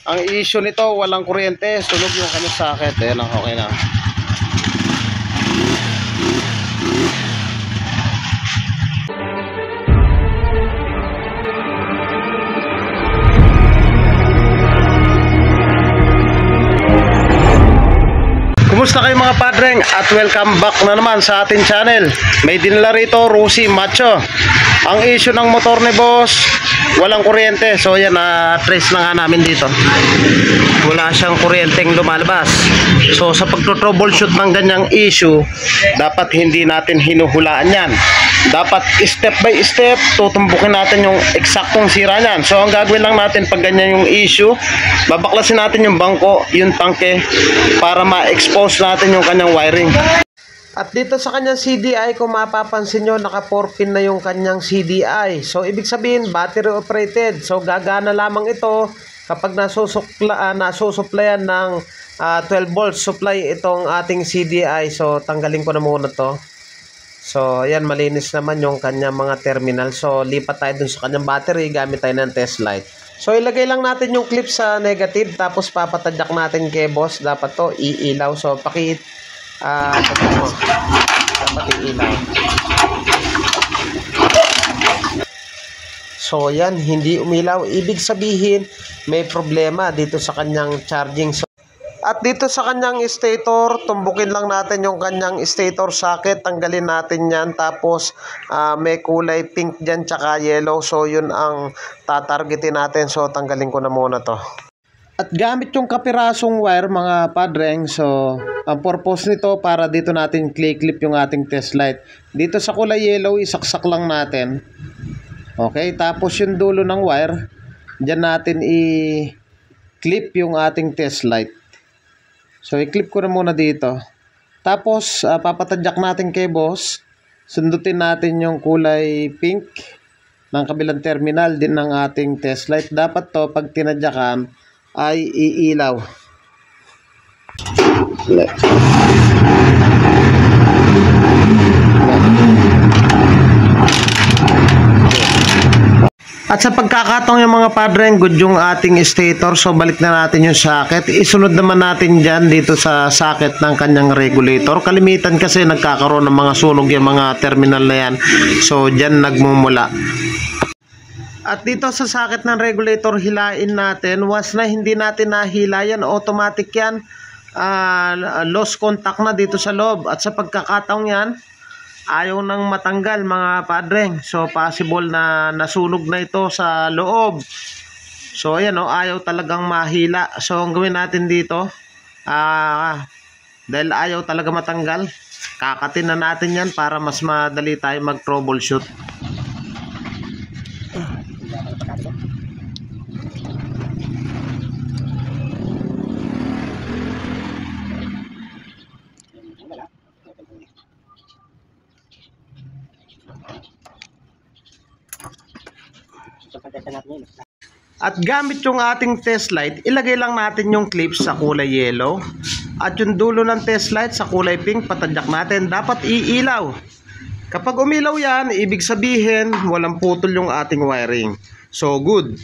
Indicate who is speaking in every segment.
Speaker 1: Ang issue nito, walang kuryente, sunog yung kanyang socket. Ayan lang, okay na. Kumusta kayo mga padreng at welcome back na naman sa ating channel. May dinala rito Rusi Macho. Ang issue ng motor ni boss, walang kuryente. So yan, trace na nga namin dito. Wala siyang kuryenteng lumalabas. So sa pagto-troubleshoot ng ganyang issue, dapat hindi natin hinuhulaan yan. Dapat step by step tutumbukin natin yung eksaktong sira niyan. So ang gagawin lang natin pag ganyan yung issue, babaklasin natin yung bangko, yung tangke, para ma-expose natin yung kanyang wiring. At dito sa kanyang CDI, kung mapapansin nyo, naka 4 pin na yung kanyang CDI. So ibig sabihin battery operated. So gagana lamang ito kapag nasusuplayan ng 12 volts supply itong ating CDI. So tanggalin ko na muna to. So ayan, malinis naman yung kanyang mga terminal. So lipat tayo dun sa kanyang battery, gamit tayo ng test light. So ilagay lang natin yung clip sa negative, tapos papatadyak natin kay boss. Dapat to iilaw. So dapat iilaw. So yan, hindi umilaw. Ibig sabihin may problema dito sa kanyang charging. At dito sa kanyang stator, tumbukin lang natin yung kanyang stator socket, tanggalin natin yan, tapos may kulay pink dyan tsaka yellow, so yun ang tatargetin natin. So tanggalin ko na muna to. At gamit yung kapirasong wire mga padreng, so ang purpose nito para dito natin clip yung ating test light. Dito sa kulay yellow, isaksak lang natin. Okay, tapos yung dulo ng wire, dyan natin i-clip yung ating test light. So, i-clip ko na muna dito. Tapos, papatadyak natin kay boss. Sundutin natin yung kulay pink ng kabilang terminal din ng ating test light. Dapat to, pag tinadyakan, ay iilaw. At sa pagkakataong yung mga padreng, good yung ating stator. So balik na natin yung socket. Isunod naman natin dyan dito sa socket ng kanyang regulator. Kalimitan kasi nagkakaroon ng mga sunog yung mga terminal na yan. So dyan nagmumula. At dito sa socket ng regulator, hilain natin. Was na hindi natin nahila yan, automatic yan. Lost contact na dito sa loob. At sa pagkakataong yan, ayaw nang matanggal mga padreng. So possible na nasunog na ito sa loob. So ayan o, ayaw talagang mahila. So ang gawin natin dito, dahil ayaw talaga matanggal, kakatin na natin yan para mas madali tayo mag troubleshoot. At gamit yung ating test light, ilagay lang natin yung clip sa kulay yellow at yung dulo ng test light sa kulay pink, patadyak natin. Dapat iilaw. Kapag umilaw yan, ibig sabihin walang putol yung ating wiring. So good.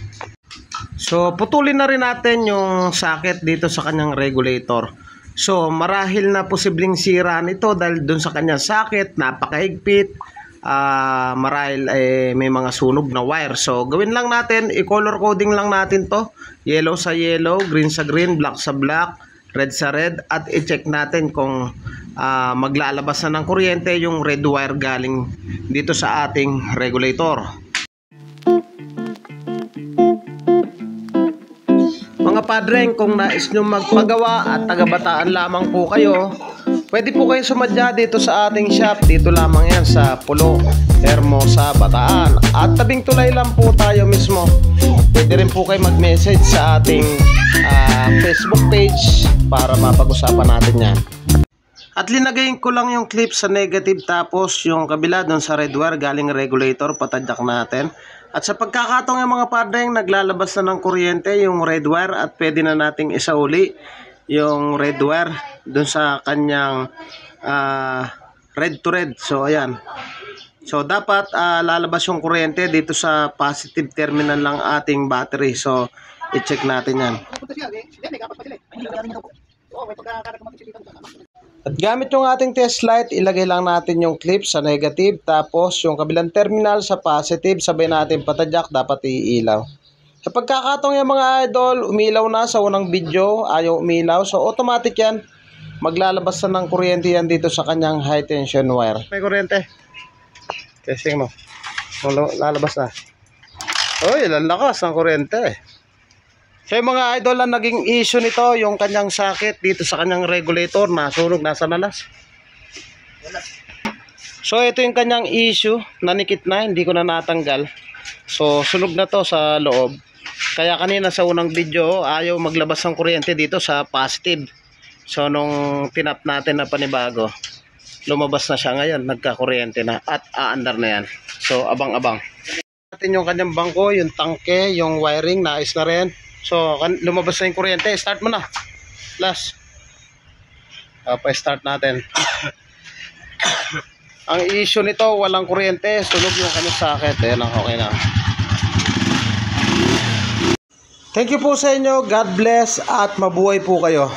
Speaker 1: So putulin na rin natin yung socket dito sa kanyang regulator. So marahil na posibleng sira nito dahil dun sa kanyang socket, napakahigpit. Marahil may mga sunog na wire. So gawin lang natin, i-color coding lang natin to. Yellow sa yellow, green sa green, black sa black, red sa red. At i-check natin kung maglalabas na ng kuryente yung red wire galing dito sa ating regulator. Mga padreng, kung nais nyo magpagawa at taga-Bataan lamang po kayo, pwede po kayo sumadya dito sa ating shop. Dito lamang yan sa Pulo, Hermosa, Bataan. At tabing tulay lang po tayo mismo. Pwede rin po kayo mag-message sa ating Facebook page para mapag-usapan natin yan. At linagay ko lang yung clip sa negative, tapos yung kabila doon sa red wire galing regulator, patadyak natin. At sa pagkakataong yung mga padreng, naglalabas na ng kuryente yung red wire at pwede na nating isauli yung red wire dun sa kanyang red to red. So ayan. So dapat lalabas yung kuryente dito sa positive terminal ng ating battery. So I-check natin yan. At gamit yung ating test light, ilagay lang natin yung clip sa negative, tapos yung kabilang terminal sa positive, sabay natin patadyak, dapat iilaw. Sa pagkakataong yung mga idol, umilaw na sa unang video, ayaw umilaw, so automatic yan, maglalabas na ng kuryente yan dito sa kanyang high tension wire. May kuryente. Testing mo. Lalabas na. Uy, lalakas ng kuryente. So yung mga idol, ang naging issue nito, yung kanyang socket dito sa kanyang regulator, nasunog, nasa nalas. So ito yung kanyang issue, nanikit na, hindi ko na natanggal. So sunog na to sa loob. Kaya kanina sa unang video, ayaw maglabas ng kuryente dito sa positive. So nung tinap natin na panibago, lumabas na siya ngayon, nagkakuryente na at aandar na yan. So abang-abang. Natin yung kanyang bangko, yung tangke, yung wiring, naayos na rin. So lumabas na yung kuryente, start mo na. Last. Pa-start natin. Ang issue nito, walang kuryente, sunog yung kanyang socket. Ayan lang, okay na. Thank you po sa inyo, God bless at mabuhay po kayo.